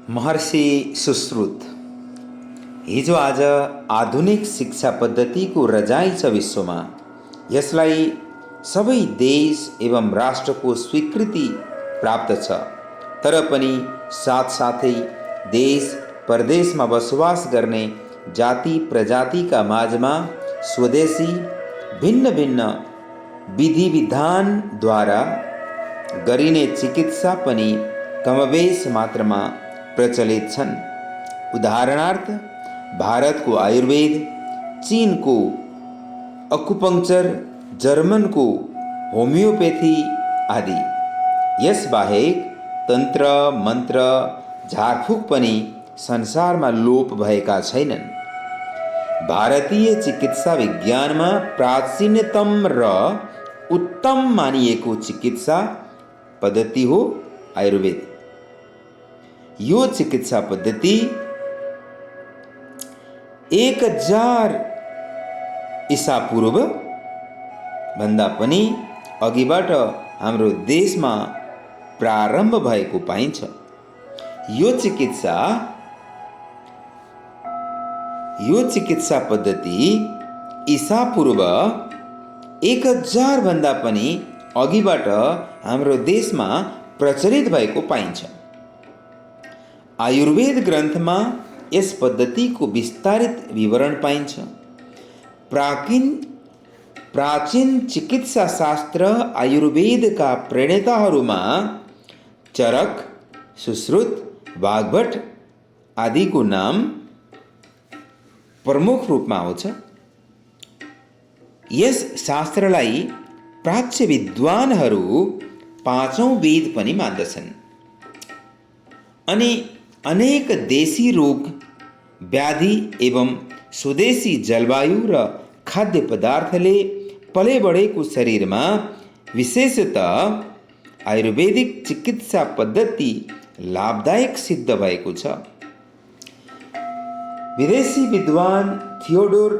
महर्षि सुश्रुत हिजो आज आधुनिक शिक्षा पद्धतिको रजाइ छ विश्वमा। यसलाई सबै देश एवं राष्ट्रको स्वीकृति प्राप्त छ। तर पनि साथसाथै देश परदेशमा बसोबास गर्ने जाति प्रजातिका माझमा स्वदेशी भिन्न भिन्न विधि विधानद्वारा गरिने चिकित्सा पनि कमबेश मात्रामा प्रचलित छन्। उदाहरणार्थ भारतको आयुर्वेद, चीनको अकुपंक्चर, जर्मनको होमियोपैथी आदि। यसबाहेक तन्त्र मन्त्र झारफुक पनि संसारमा लोप भएका छैनन्। भारतीय चिकित्सा विज्ञानमा प्राचीनतम र उत्तम मानिएको चिकित्सा पद्धति हो आयुर्वेद। यो चिकित्सा पद्धति 1000 ईसा पूर्व भन्दा पनि अघिबाट हाम्रो देशमा प्रारम्भ भएको पाइन्छ। यो चिकित्सा पद्धति ईसा पूर्व 1000 भन्दा पनि अघिबाट हाम्रो देशमा प्रचलित भएको पाइन्छ। आयुर्वेद ग्रन्थमा यस पद्धतिको विस्तारित विवरण पाइन्छ। प्राचीन चिकित्सा शास्त्र आयुर्वेदका प्रणेताहरूमा चरक, सुश्रुत, वाग्भट आदिको नाम प्रमुख रूपमा आउँछ। यस शास्त्रलाई प्राच्य विद्वानहरू 5औं वेद पनि मान्दछन्। अनि अनेक देशी रोग, व्याधि एवं स्वदेशी जलवायु र खाद्य पदार्थले पले बढेको शरीरमा विशेषतः आयुर्वेदिक चिकित्सा पद्धति लाभदायक सिद्ध भएको छ। विदेशी विद्वान थियोडोर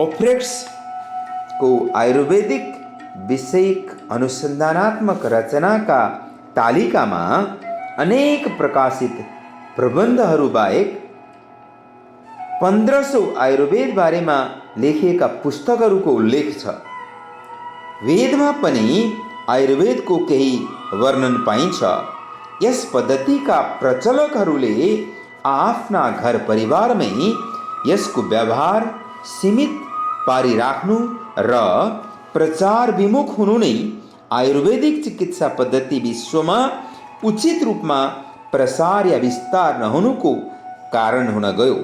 ओफ्रेट्स को आयुर्वेदिक विषयक अनुसंधानात्मक रचनाका तालिकामा अनेक प्रकाशित प्रबन्धहरू बाहेक 1500 आयुर्वेद बारेमा लेखिएका पुस्तकहरूको उल्लेख छ। वेदमा पनि आयुर्वेदको केही वर्णन पाइन्छ। यस पद्धतिका प्रचलकहरूले आफ्ना घर परिवारमै यसको व्यवहार सीमित पारिराख्नु र प्रचार विमुख हुनु नै आयुर्वेदिक चिकित्सा पद्धति विश्वमा उचित रूपमा प्रसार या विस्तार नहुनुको कारण हुन गयो।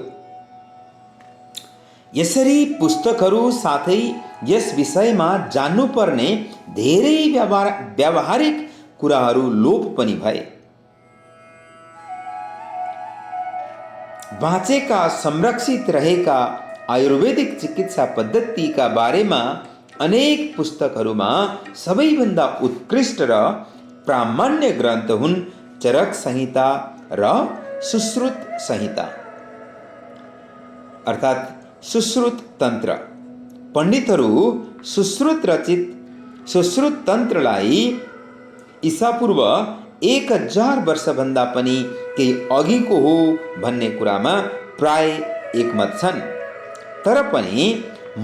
यसरी पुस्तकहरू साथै यस विषयमा जान्नुपर्ने धेरै व्यावहारिक कुराहरू लोप पनि भए। बाँचेका संरक्षित रहेका आयुर्वेदिक चिकित्सा पद्धतिका बारेमा अनेक पुस्तकहरूमा सबैभन्दा उत्कृष्ट र प्रामाण्य ग्रन्थ हुन् चरक संहिता र सुश्रुत संहिता अर्थात् सुश्रुत तन्त्र। पण्डितहरू सुश्रुत रचित सुश्रुत तन्त्रलाई ईसापूर्व 1000 वर्षभन्दा पनि केही अघिको हो भन्ने कुरामा प्राय एकमत छन्। तर पनि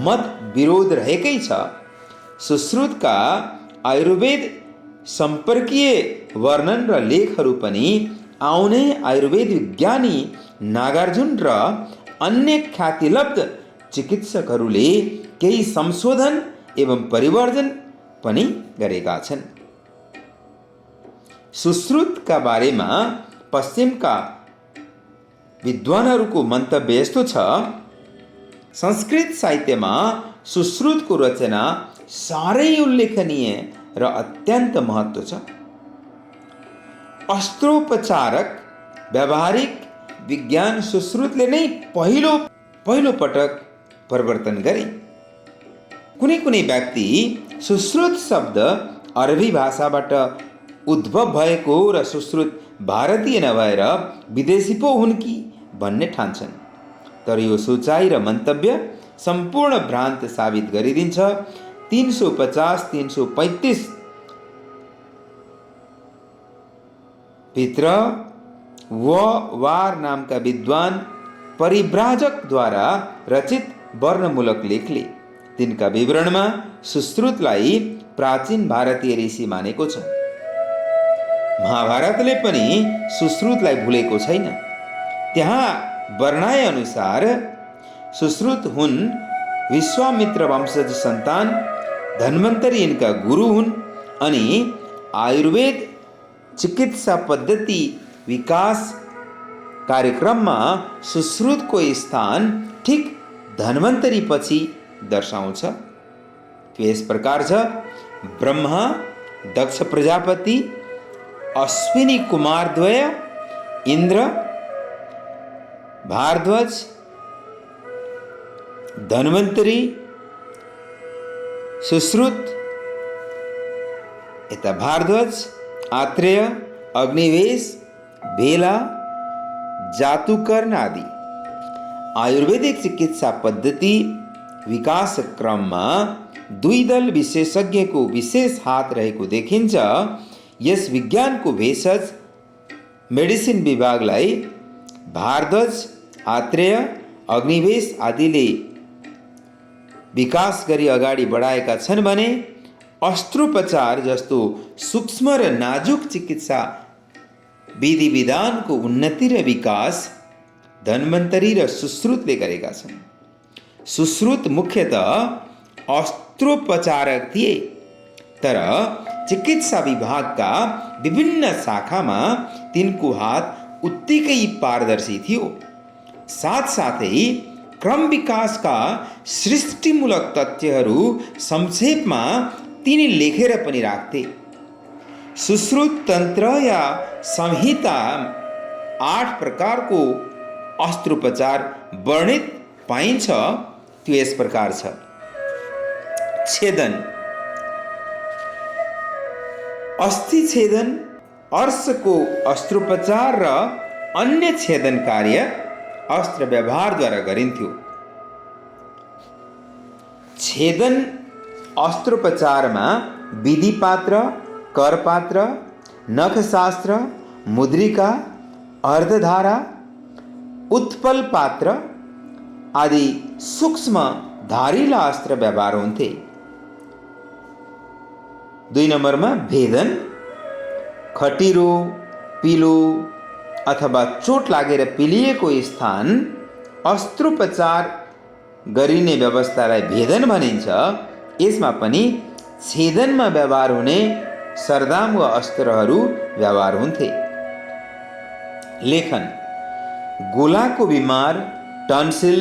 मत विरोध रहेकै छ। सुश्रुतका आयुर्वेद सम्पर्कीय वर्णन र लेखहरू पनि आउने आयुर्वेद विज्ञानी नागार्जुन र अन्य ख्यातिलब्ध चिकित्सकहरूले केही संशोधन एवं परिवर्तन पनि गरेका छन्। सुश्रुतका बारेमा पश्चिमका विद्वानहरूको मन्तव्य यस्तो छ। संस्कृत साहित्यमा सुश्रुतको रचना साह्रै उल्लेखनीय र अत्यन्त महत्त्व छ। अस्त्रोपचारक व्यावहारिक विज्ञान सुश्रुतले नै पहिलो पटक परिवर्तन गरे। कुनै व्यक्ति सुश्रुत शब्द अरबी भाषाबाट उद्भव भएको र सुश्रुत भारतीय नभएर विदेशी पो हुन् कि भन्ने ठान्छन्। तर यो सोचाइ र मन्तव्य सम्पूर्ण भ्रान्त साबित गरिदिन्छ। 350-335 भित्र वार नामका विद्वान परिव्राजकद्वारा रचित वर्णमूलक लेखले तिनका विवरणमा सुश्रुतलाई प्राचीन भारतीय ऋषि मानेको छ। महाभारतले पनि सुश्रुतलाई भुलेको छैन। त्यहाँ वर्णाए अनुसार सुश्रुत हुन् विश्वामित्र वंशज सन्तान, धन्वन्तरी यिनका गुरु हुन् अनि आयुर्वेद चिकित्सा पद्धति विकास कार्यक्रममा सुश्रुतको स्थान ठिक धन्वन्तरी पछि दर्शाउँछ। त्यो यस प्रकार छ: ब्रह्मा, दक्ष प्रजापति, अश्विनी कुमारद्वय, इन्द्र, भारद्वाज, धन्वन्तरी, सुश्रुत, यता भारद्वाज, आत्रेय, अग्निवेश, बेला, जातुकर्ण आदि आयुर्वेदिक चिकित्सा पद्धति विकास क्रममा दुई दल विशेषज्ञको विशेष हात रहेको देखिन्छ। यस विज्ञानको भेषज मेडिसिन विभागलाई भारद्वाज, आत्रेय, अग्निवेश आदिले विकास गरी अगाडि बढाएका छन् भने अस्त्रोपचार जस्तो सूक्ष्म र नाजुक चिकित्सा विधि विधानको उन्नति र विकास धन्वन्तरी र सुश्रुतले गरेका छन्। सुश्रुत मुख्यतः अस्त्रोपचारक थिए, तर चिकित्सा विभागका विभिन्न शाखामा तिनको हात उत्तिकै पारदर्शी थियो। साथसाथै क्रम विकासका सृष्टिमूलक तथ्यहरू संक्षेपमा तिनी लेखेर पनि राख्थे। सुश्रुत तन्त्र या संहिता 8 प्रकारको अस्त्रोपचार वर्णित पाइन्छ। त्यो यस प्रकार छ: छेदन, अस्थि छेदन, अर्शको अस्त्रोपचार र अन्य छेदन कार्य अस्त्र व्यवहारद्वारा गरिन्थ्यो। छेदन अस्त्रोपचारमा विधिपात्र, करपात्र, नखशास्त्र, मुद्रिका, अर्धधारा, उत्पल पात्र आदि सूक्ष्म धारिला अस्त्र व्यवहार हुन्थे। 2 नम्बरमा भेदन, खटिरो, पिलो अथवा चोट लागेर पिलिएको स्थान अस्त्रोपचार गरिने व्यवस्थालाई भेदन भनिन्छ। यसमा पनि छेदनमा व्यवहार हुने सरदाम वा अस्त्रहरू व्यवहार हुन्थे। लेखन, गोलाको बिमार, टन्सिल,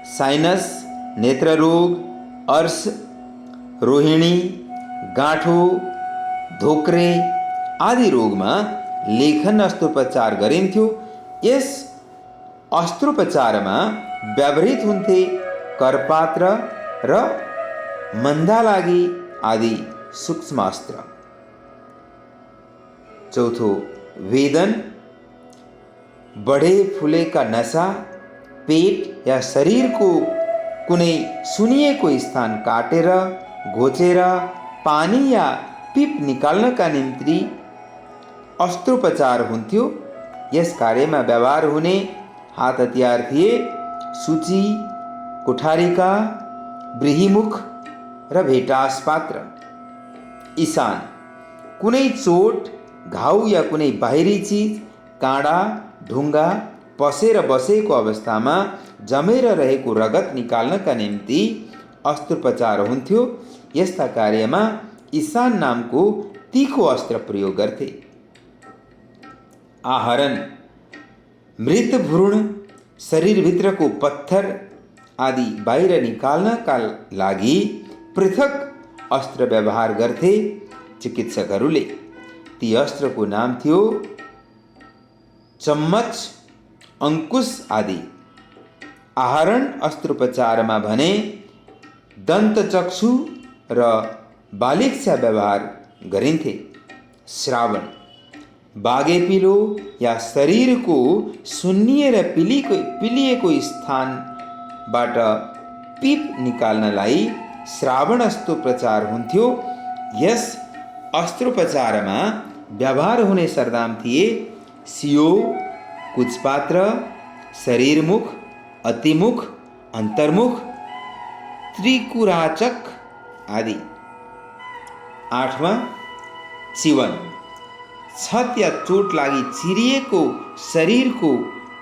साइनस, नेत्ररोग, अर्श, रोहिणी, गाँठो, धोक्रे आदि रोगमा लेखन अस्त्रोपचार गरिन्थ्यो। यस अस्त्रोपचारमा व्यवहृत हुन्थे करपात्र र मन्दालागी आदि सूक्ष्म अस्त्र। चौथो, वेदन, बढे फुलेका नसा, पेट या शरीरको कुनै सुनिएको स्थान काटेर, घोचेर पानी या पिप निकाल्नका निम्ति अस्त्रोपचार हुन्थ्यो। यस कार्यमा व्यवहार हुने हात हतियार थिए सूची, कुठारिका, ब्रीहिमुख र भेटास पात्र। ईशान, कुनै चोट, घाउ या कुनै बाहिरी चिज, काँडा, ढुङ्गा पसेर बसेको अवस्थामा जमेर रहेको रगत निकाल्नका निम्ति अस्त्रोपचार हुन्थ्यो। यस्ता कार्यमा ईशान नामको तीखो अस्त्र प्रयोग गर्थे। आहरण, मृत भ्रूण, शरीरभित्रको पत्थर आदि बाहिर निकाल्नका लागि पृथक अस्त्र व्यवहार गर्थे चिकित्सकहरूले। ती अस्त्रको नाम थियो चम्मच, अंकुश आदि। आहरण अस्त्रोपचारमा भने दन्तचक्षु र बालिक्सा व्यवहार गरिन्थे। श्रावण, बागेपिलो या शरीरको सुन्निएर पिलिएको स्थानबाट पिप निकाल्नलाई श्रावण अस्त्रोपचार हुन्थ्यो। यस अस्त्रोपचारमा व्यवहार हुने सरदाम थिए सियो, कुचपात्र, शरीरमुख, अतिमुख, अंतर्मुख, त्रिकुराचक आदि। 8वां, चिवन, छत या चोट लागि चिरिएको शरीरको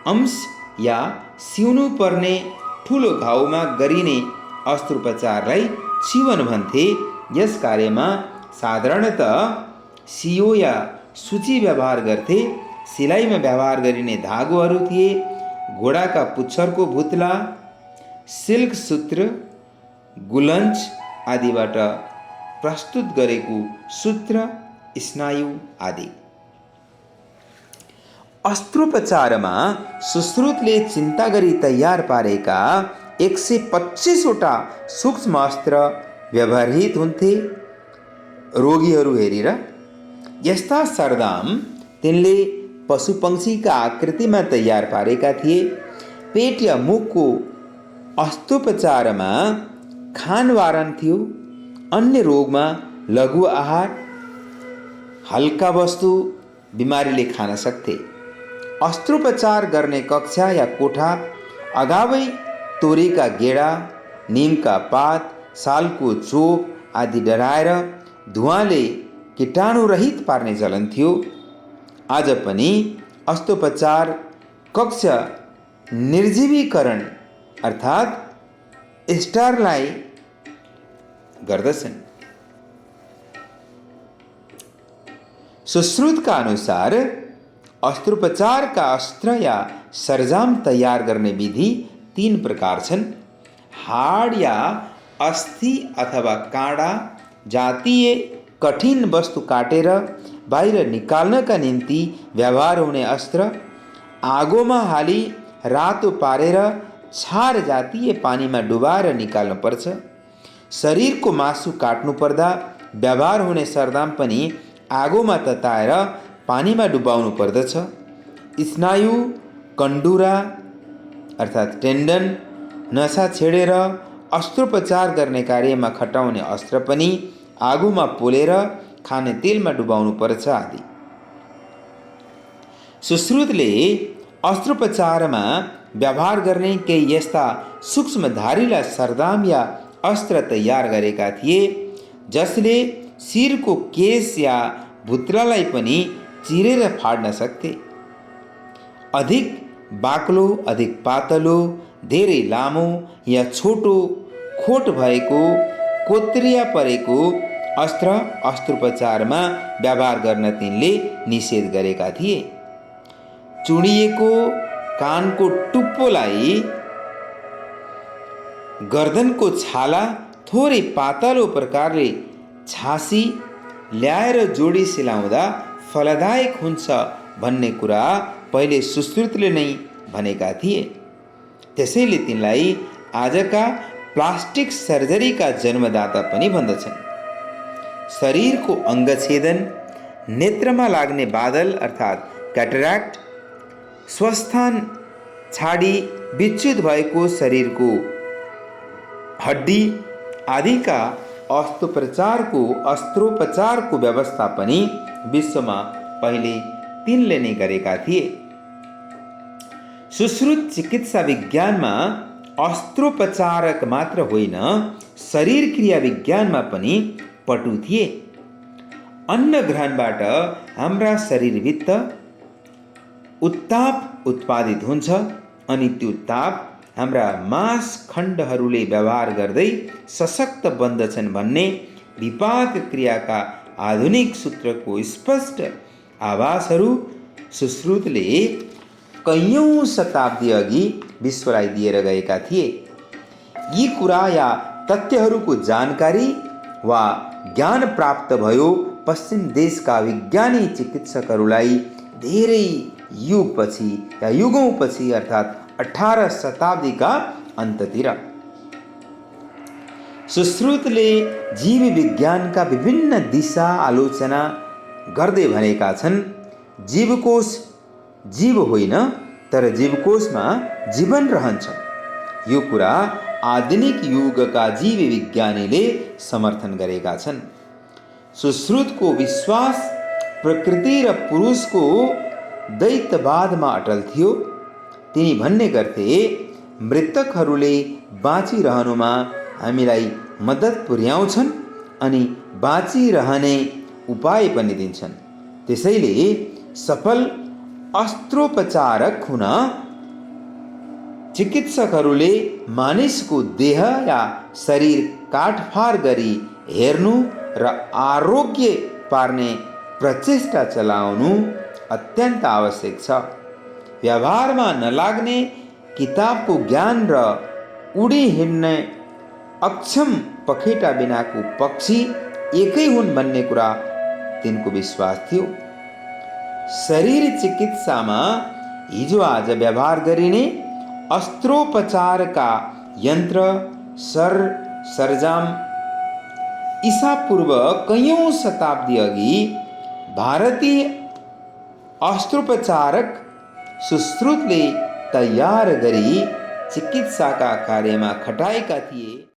अंश या सिउनु पर्ने ठुलो घाउमा गरिने अस्त्रोपचारलाई चिवन भन्थे। यस कार्यमा साधारणतः सियो या सूची व्यवहार गर्थे। सिलाइमा व्यवहार गरिने धागोहरू थिए घोडाका पुच्छरको भुत्ला, सिल्क सूत्र, गुलन्च आदिबाट प्रस्तुत गरेको सूत्र, स्नायु आदि। अस्त्रोपचारमा सुश्रुतले चिन्ता गरी तयार पारेका 125वटा सूक्ष्म अस्त्र व्यवहारित हुन्थे रोगीहरू हेरेर। यस्ता सरदाम तिनले पशुपक्षीका आकृतिमा तयार पारेका थिए। पेट या मुखको अस्त्रोपचारमा खानवारण थियो। अन्य रोगमा लघु आहार, हल्का वस्तु बिमारीले खान सक्थे। अस्त्रोपचार गर्ने कक्षा या कोठा अगावै तोरीका गेडा, नीमका पात, सालको चोप आदि डढाएर धुवाँले कीटाणुरहित पार्ने चलन थियो। आज पनि अस्त्रोपचार कक्ष निर्जीवीकरण अर्थात् स्टरलाइज गर्दछन्। सुश्रुतका अनुसार अस्त्रोपचारका अस्त्र या सरंजाम तयार गर्ने विधि 3 प्रकार छन्। हाड या अस्थि अथवा काँडा जातीय कठिन वस्तु काटेर बाहिर निकाल्नका निम्ति व्यवहार हुने अस्त्र, आगोमा हाली रातो पारेर छार जातीय पानीमा डुबाएर निकाल्नुपर्छ। शरीरको मासु काट्नु पर्दा व्यवहार हुने सरदाम पनि आगोमा तताएर पानीमा डुबाउनु पर्दछ। स्नायु, कण्डुरा अर्थात् टेन्डन, नसा छेडेर अस्त्रोपचार गर्ने कार्यमा खटाउने अस्त्र पनि आगोमा पोलेर खाने तेलमा डुबाउनु पर्छ आदि। सुश्रुतले अस्त्रोपचारमा व्यवहार गर्ने केही यस्ता सूक्ष्म धारिला सरदाम या अस्त्र तयार गरेका थिए जसले शिरको केश या भुत्रालाई पनि चिरेर फाड्न सक्थे। अधिक बाक्लो, अधिक पातलो, धेरै लामो या छोटो खोट भएको, कोत्रिया परेको अस्त्र अस्त्रोपचारमा व्यवहार गर्न तिनले निषेध गरेका थिए। चुडिएको कानको टुप्पोलाई गर्दनको छाला थोरै पातलो प्रकारले छासी ल्याएर जोडी सिलाउँदा फलदायक हुन्छ भन्ने कुरा पहिले सुश्रुतले नै भनेका थिए। त्यसैले तिनलाई आजका प्लास्टिक सर्जरीका जन्मदाता पनि भन्दछन्। शरीरको अङ्गछेदन, नेत्रमा लाग्ने बादल अर्थात् क्याटरेक्ट, स्वस्थान छाडी विच्युत भएको शरीरको हड्डी आदिका अस्त्रोपचारको व्यवस्था पनि विश्वमा पहिले तिनले नै गरेका थिए। सुश्रुत चिकित्सा विज्ञानमा अस्त्रोपचारक मात्र होइन, शरीर क्रिया विज्ञानमा पनि पटु थिए। अन्न ग्रहणबाट हाम्रा शरीरभित्र उत्ताप उत्पादित हुन्छ अनि त्यो ताप हाम्रा मांस खण्डहरूले व्यवहार गर्दै सशक्त बन्दछन् भन्ने विपाक क्रियाका आधुनिक सूत्रको स्पष्ट आभासहरू सुश्रुतले कैयौँ शताब्दी अघि विश्वलाई दिएर गएका थिए। यी कुरा या तथ्यहरूको जानकारी वा ज्ञान प्राप्त भयो पश्चिम देशका विज्ञानी चिकित्सकहरूलाई धेरै युगपछि या युगौँपछि अर्थात् 18 शताब्दीका अन्ततिर। सुश्रुतले जीव विज्ञानका विभिन्न दिशा आलोचना गर्दै भनेका छन्, जीवकोश जीव होइन तर जीवकोशमा जीवन रहन्छ। यो कुरा आधुनिक युगका जीव विज्ञानीले समर्थन गरेका छन्। सुश्रुतको विश्वास प्रकृति र पुरुषको दैत्यवादमा अटल थियो। तिनी भन्ने गर्थे, मृतकहरूले बाँचिरहनुमा हामीलाई मद्दत पुर्याउँछन् अनि बाँचिरहने उपाय पनि दिन्छन्। त्यसैले सफल अस्त्रोपचारक हुन चिकित्सकहरूले मानिसको देह या शरीर काटफार गरी हेर्नु र आरोग्य पार्ने प्रचेष्टा चलाउनु अत्यन्त आवश्यक छ। व्यवहारमा नलाग्ने किताबको ज्ञान र उडी हिँड्ने अक्षम पखेटा बिनाको पक्षी एकै हुन् भन्ने कुरा तिनको विश्वास थियो। शरीर चिकित्सामा हिजो आज व्यवहार गरिने अस्त्रोपचारका यन्त्र सरंजाम ईसापूर्व कयौं शताब्दी अघि भारतीय अस्त्रोपचारक सुश्रुतले तयार गरी चिकित्साका कार्यमा खटाएका थिए।